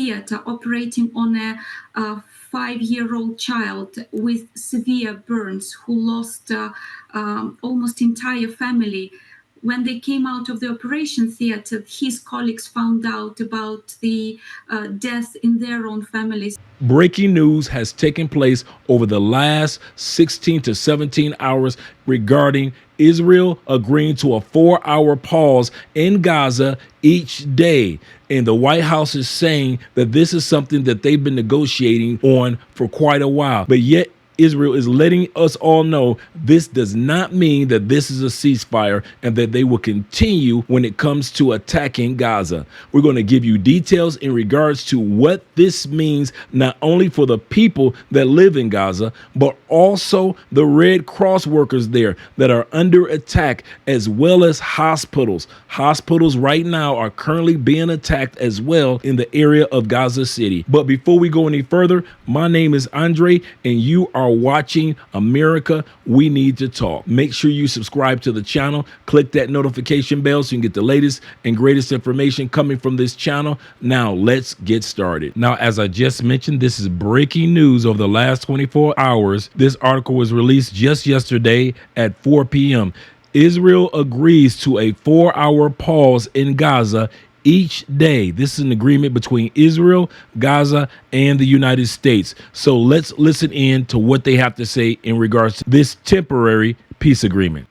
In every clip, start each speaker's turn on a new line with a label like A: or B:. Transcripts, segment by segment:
A: theater operating on a 5-year-old child with severe burns who lost almost entire family. When they came out of the operation theater, his colleagues found out about the death in their own families.
B: Breaking news has taken place over the last 16 to 17 hours regarding Israel agreeing to a 4-hour pause in Gaza each day. And the White House is saying that this is something that they've been negotiating on for quite a while. But yet Israel is letting us all know this does not mean that this is a ceasefire and that they will continue when it comes to attacking Gaza. We're going to give you details in regards to what this means, not only for the people that live in Gaza, but also the Red Cross workers there that are under attack, as well as hospitals. Hospitals right now are currently being attacked as well in the area of Gaza City. But before we go any further, my name is Andre, and you are watching America We Need to Talk. Make sure you subscribe to the channel, click that notification bell so you can get the latest and greatest information coming from this channel. Now let's get started. Now, as I just mentioned, this is breaking news over the last 24 hours. This article was released just yesterday at 4 p.m. Israel agrees to a 4-hour pause in Gaza each day. This is an agreement between Israel, Gaza, and the United States. So let's listen in to what they have to say in regards to this temporary peace agreement.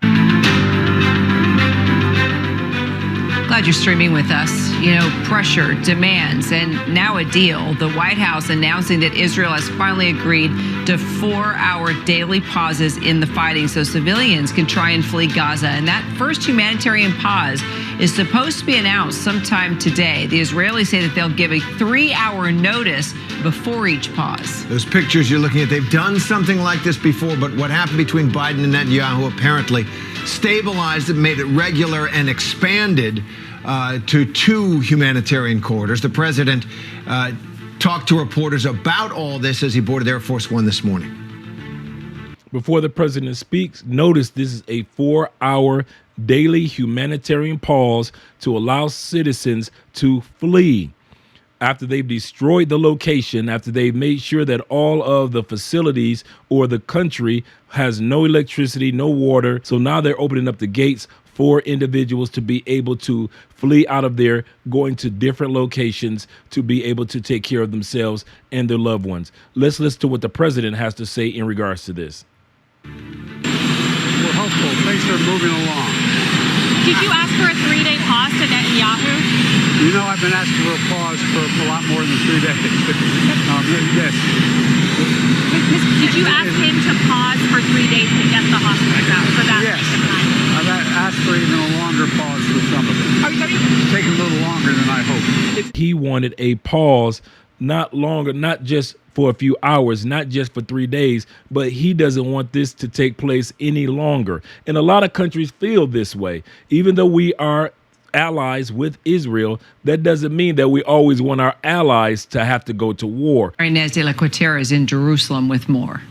C: Glad you're streaming with us. You know, pressure, demands, and now a deal. The White House announcing that Israel has finally agreed to 4-hour daily pauses in the fighting so civilians can try and flee Gaza. And that first humanitarian pause is supposed to be announced sometime today. The Israelis say that they'll give a 3-hour notice before each pause.
D: Those pictures you're looking at, they've done something like this before, but what happened between Biden and Netanyahu apparently stabilized it, made it regular, and expanded to 2 humanitarian corridors. The president talked to reporters about all this as he boarded Air Force One this morning.
B: Before the president speaks, notice this is a 4-hour daily humanitarian pause to allow citizens to flee. After they've destroyed the location, after they've made sure that all of the facilities or the country has no electricity, no water. So now they're opening up the gates for individuals to be able to flee out of there, going to different locations to be able to take care of themselves and their loved ones. Let's listen to what the president has to say in regards to this.
E: We're hopeful. Things are moving along.
F: Did you ask for a 3-day pause to Netanyahu?
E: You know, I've been asking for a pause for a lot more than 3 days. Yes.
F: Did you ask him to pause for 3 days to get the hostages out? For that
E: yes. I've asked for even a longer pause for some of it. It's taking a little longer than I hoped.
B: He wanted a pause, not longer, not just for a few hours, not just for 3 days, but he doesn't want this to take place any longer. And a lot of countries feel this way. Even though we are allies with Israel, that doesn't mean that we always want our allies to have to go to war.
C: Inez de la Cuetera is in Jerusalem with more.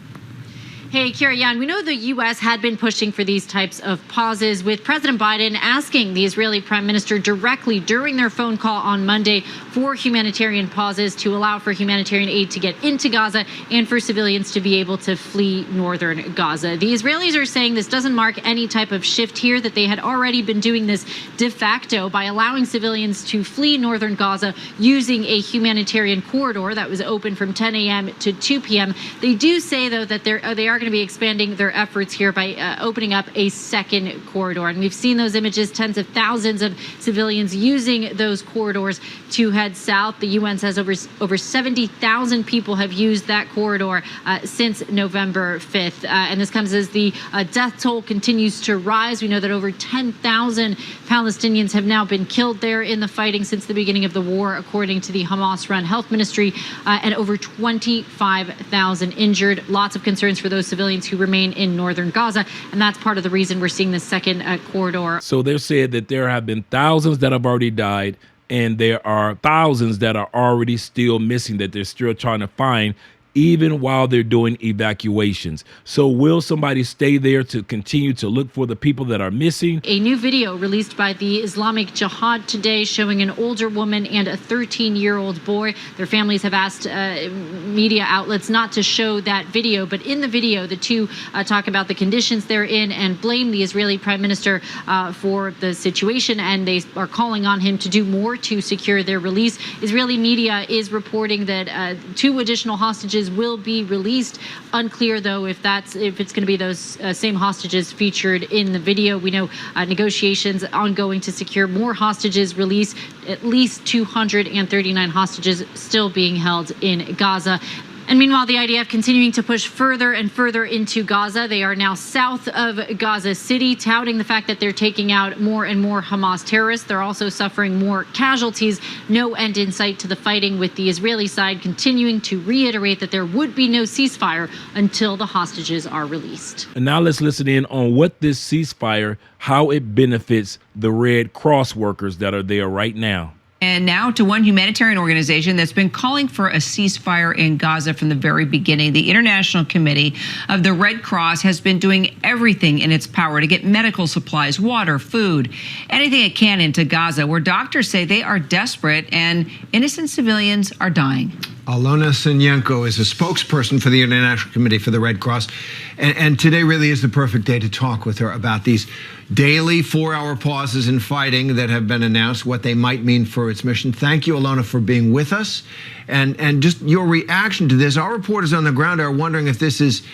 F: Hey, Kira, we know the U.S. had been pushing for these types of pauses, with President Biden asking the Israeli prime minister directly during their phone call on Monday for humanitarian pauses to allow for humanitarian aid to get into Gaza and for civilians to be able to flee northern Gaza. The Israelis are saying this doesn't mark any type of shift here, that they had already been doing this de facto by allowing civilians to flee northern Gaza using a humanitarian corridor that was open from 10 a.m. to 2 p.m. They do say, though, that they are going to be expanding their efforts here by opening up a second corridor. And we've seen those images, tens of thousands of civilians using those corridors to head south. The UN says over 70,000 people have used that corridor since November 5th. And this comes as the death toll continues to rise. We know that over 10,000 Palestinians have now been killed there in the fighting since the beginning of the war, according to the Hamas-run health ministry, and over 25,000 injured. Lots of concerns for those civilians who remain in northern Gaza, and that's part of the reason we're seeing this second corridor.
B: So they're saying that there have been thousands that have already died, and there are thousands that are already still missing, that they're still trying to find, even while they're doing evacuations. So will somebody stay there to continue to look for the people that are missing?
F: A new video released by the Islamic Jihad today showing an older woman and a 13-year-old boy. Their families have asked media outlets not to show that video, but in the video, the two talk about the conditions they're in and blame the Israeli Prime Minister for the situation, and they are calling on him to do more to secure their release. Israeli media is reporting that 2 additional hostages will be released. Unclear, though, if it's going to be those same hostages featured in the video. We know negotiations ongoing to secure more hostages release. At least 239 hostages still being held in Gaza. And meanwhile, the IDF continuing to push further and further into Gaza. They are now south of Gaza City, touting the fact that they're taking out more and more Hamas terrorists. They're also suffering more casualties. No end in sight to the fighting, with the Israeli side continuing to reiterate that there would be no ceasefire until the hostages are released.
B: And now let's listen in on what this ceasefire, how it benefits the Red Cross workers that are there right now.
C: And now to one humanitarian organization that's been calling for a ceasefire in Gaza from the very beginning. The International Committee of the Red Cross has been doing everything in its power to get medical supplies, water, food, anything it can into Gaza, where doctors say they are desperate and innocent civilians are dying.
D: Alona Sinyenko is a spokesperson for the International Committee for the Red Cross. And today really is the perfect day to talk with her about these daily 4-hour pauses in fighting that have been announced, what they might mean for its mission. Thank you, Alona, for being with us. And just your reaction to this. Our reporters on the ground are wondering if this is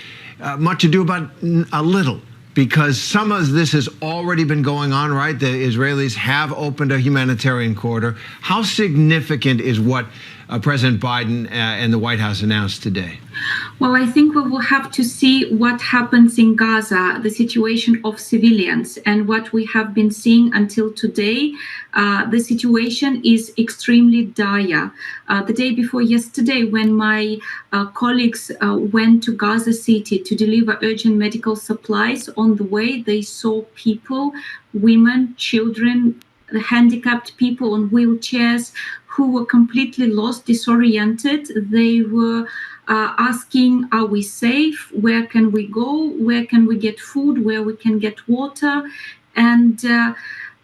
D: much ado about a little, because some of this has already been going on, right? The Israelis have opened a humanitarian corridor. How significant is what President Biden and the White House announced today?
A: Well, I think we will have to see what happens in Gaza, the situation of civilians, and what we have been seeing until today. The situation is extremely dire. The day before yesterday, when my colleagues went to Gaza City to deliver urgent medical supplies, on the way they saw people, women, children, handicapped people on wheelchairs who were completely lost, disoriented. They were asking, are we safe? Where can we go? Where can we get food? Where we can get water? And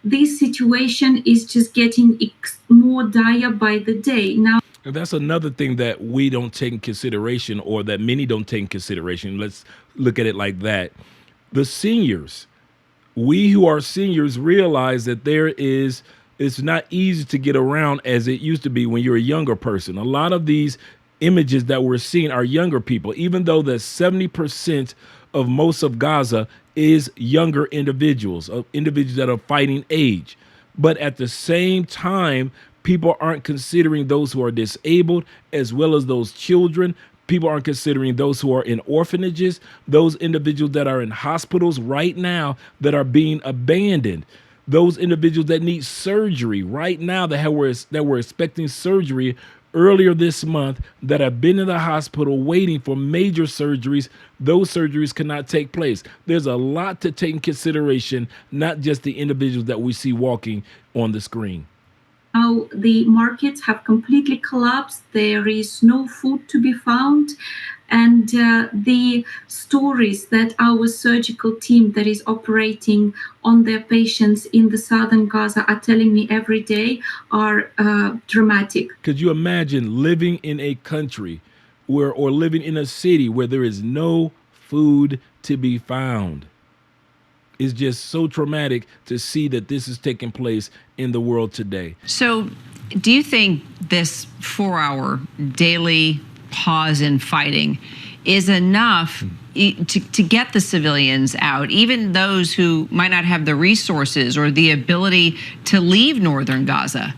A: this situation is just getting more dire by the day. Now,
B: that's another thing that we don't take in consideration, or that many don't take in consideration. Let's look at it like that. The seniors, we who are seniors realize that it's not easy to get around as it used to be when you're a younger person. A lot of these images that we're seeing are younger people, even though that 70% of most of Gaza is younger individuals, individuals that are fighting age. But at the same time, people aren't considering those who are disabled, as well as those children. People aren't considering those who are in orphanages, those individuals that are in hospitals right now that are being abandoned, those individuals that need surgery right now that were expecting surgery earlier this month, that have been in the hospital waiting for major surgeries. Those surgeries cannot take place. There's a lot to take in consideration, not just the individuals that we see walking on the screen.
A: Now the markets have completely collapsed. There is no food to be found. And the stories that our surgical team that is operating on their patients in the southern Gaza are telling me every day are dramatic.
B: Could you imagine living in a country or living in a city where there is no food to be found? It's just so traumatic to see that this is taking place in the world today.
C: So do you think this 4-hour daily pause in fighting is enough to get the civilians out, even those who might not have the resources or the ability to leave northern Gaza?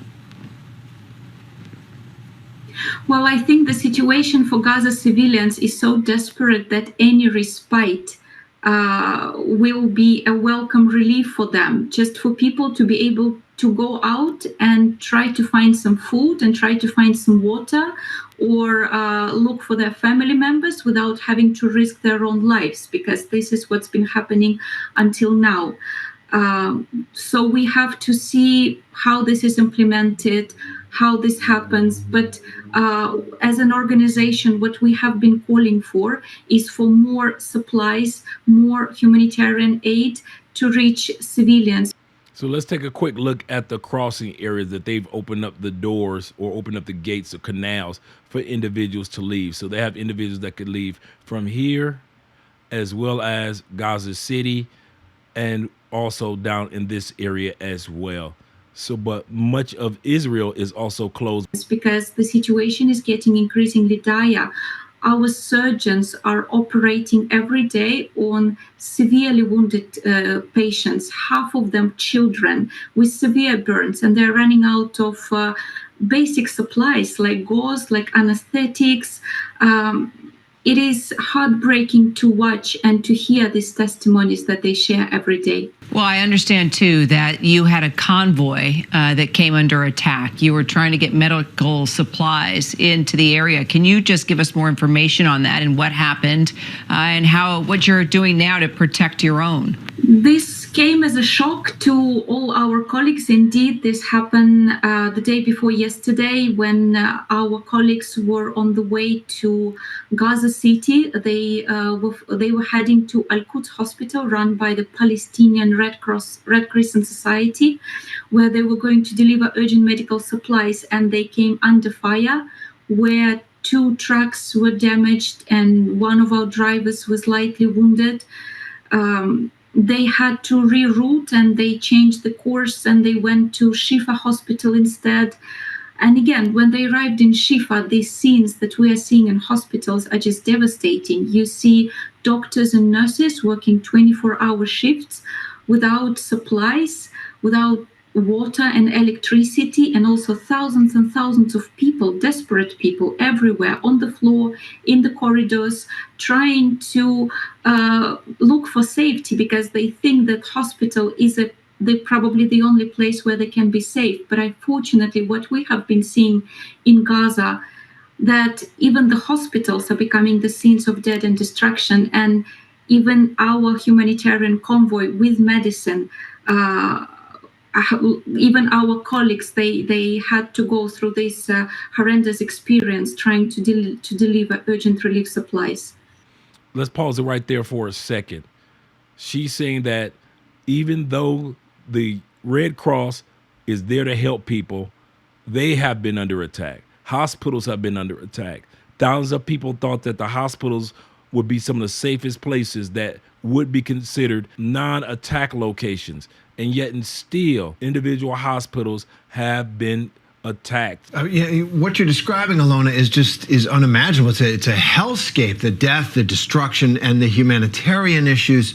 A: Well, I think the situation for Gaza civilians is so desperate that any respite will be a welcome relief for them, just for people to be able to go out and try to find some food and try to find some water, or look for their family members without having to risk their own lives, because this is what's been happening until now. So we have to see how this is implemented, how this happens. But as an organization, what we have been calling for is for more supplies, more humanitarian aid to reach civilians.
B: So let's take a quick look at the crossing areas that they've opened up the doors or opened up the gates or canals for individuals to leave. So they have individuals that could leave from here as well as Gaza City and also down in this area as well. So, but much of Israel is also closed.
A: Because the situation is getting increasingly dire. Our surgeons are operating every day on severely wounded patients, half of them children with severe burns, and they're running out of basic supplies like gauze, like anesthetics. It is heartbreaking to watch and to hear these testimonies that they share every day.
C: Well, I understand, too, that you had a convoy that came under attack. You were trying to get medical supplies into the area. Can you just give us more information on that and what happened and what you're doing now to protect your own?
A: This came as a shock to all our colleagues. Indeed, this happened the day before yesterday when our colleagues were on the way to Gaza City. They were heading to Al-Quds Hospital, run by the Palestinian Red Crescent Society, where they were going to deliver urgent medical supplies, and they came under fire, where 2 trucks were damaged and one of our drivers was lightly wounded. They had to reroute and they changed the course and they went to Shifa Hospital instead. And again, when they arrived in Shifa, these scenes that we are seeing in hospitals are just devastating. You see doctors and nurses working 24-hour shifts without supplies, without water and electricity, and also thousands and thousands of people, desperate people everywhere on the floor, in the corridors, trying to look for safety because they think that hospital is probably the only place where they can be safe. But unfortunately, what we have been seeing in Gaza, that even the hospitals are becoming the scenes of death and destruction, and even our humanitarian convoy with medicine, even our colleagues, they had to go through this horrendous experience trying to deliver urgent relief supplies.
B: Let's pause it right there for a second. She's saying that even though the Red Cross is there to help people, they have been under attack. Hospitals have been under attack. Thousands of people thought that the hospitals would be some of the safest places that would be considered non-attack locations. And yet and still, individual hospitals have been attacked.
D: What you're describing, Alona, is unimaginable. It's a hellscape, the death, the destruction, and the humanitarian issues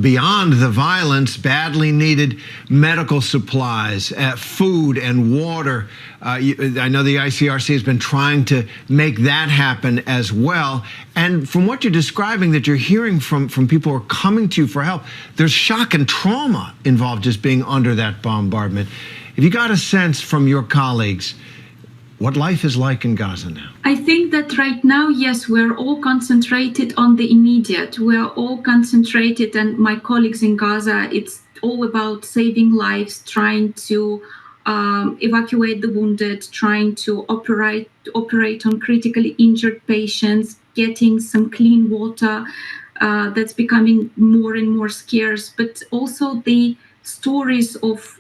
D: beyond the violence, badly needed medical supplies, food and water. I know the ICRC has been trying to make that happen as well. And from what you're describing, that you're hearing from people who are coming to you for help, there's shock and trauma involved just being under that bombardment. Have you got a sense from your colleagues what life is like in Gaza now?
A: I think that right now, yes, we're all concentrated on the immediate. We're all concentrated, and my colleagues in Gaza, it's all about saving lives, trying to evacuate the wounded, trying to operate on critically injured patients, getting some clean water that's becoming more and more scarce, but also the stories of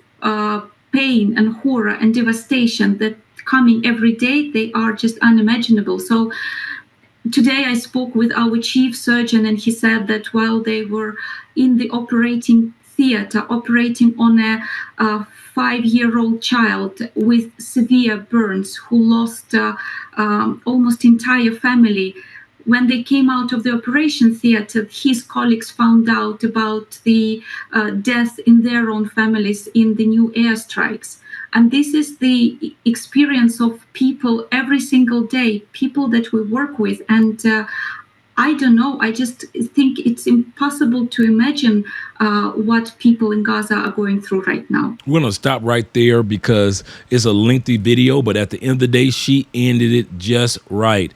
A: pain and horror and devastation that coming every day, they are just unimaginable. So today I spoke with our chief surgeon, and he said that while they were in the operating theater, operating on a 5-year-old child with severe burns who lost almost entire family, when they came out of the operation theater, his colleagues found out about the death in their own families in the new airstrikes. And this is the experience of people every single day, people that we work with. And I don't know, I just think it's impossible to imagine what people in Gaza are going through right now.
B: We're going to stop right there because it's a lengthy video, but at the end of the day, she ended it just right.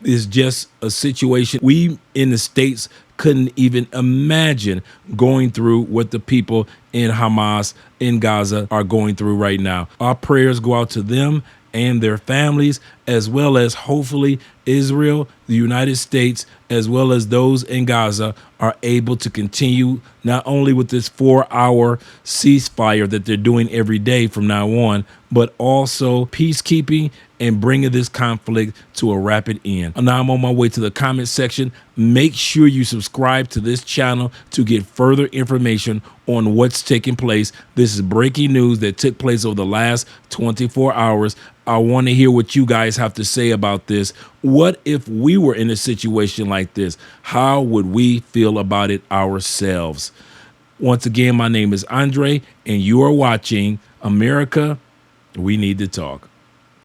B: It's just a situation we in the States couldn't even imagine going through what the people and Hamas in Gaza are going through right now. Our prayers go out to them and their families, as well as hopefully Israel, the United States, as well as those in Gaza are able to continue not only with this 4-hour ceasefire that they're doing every day from now on, but also peacekeeping and bringing this conflict to a rapid end. Now I'm on my way to the comment section. Make sure you subscribe to this channel to get further information on what's taking place. This is breaking news that took place over the last 24 hours. I want to hear what you guys have to say about this. What if we were in a situation like this? How would we feel about it ourselves? Once again, my name is Andre, and you are watching America, We Need to Talk.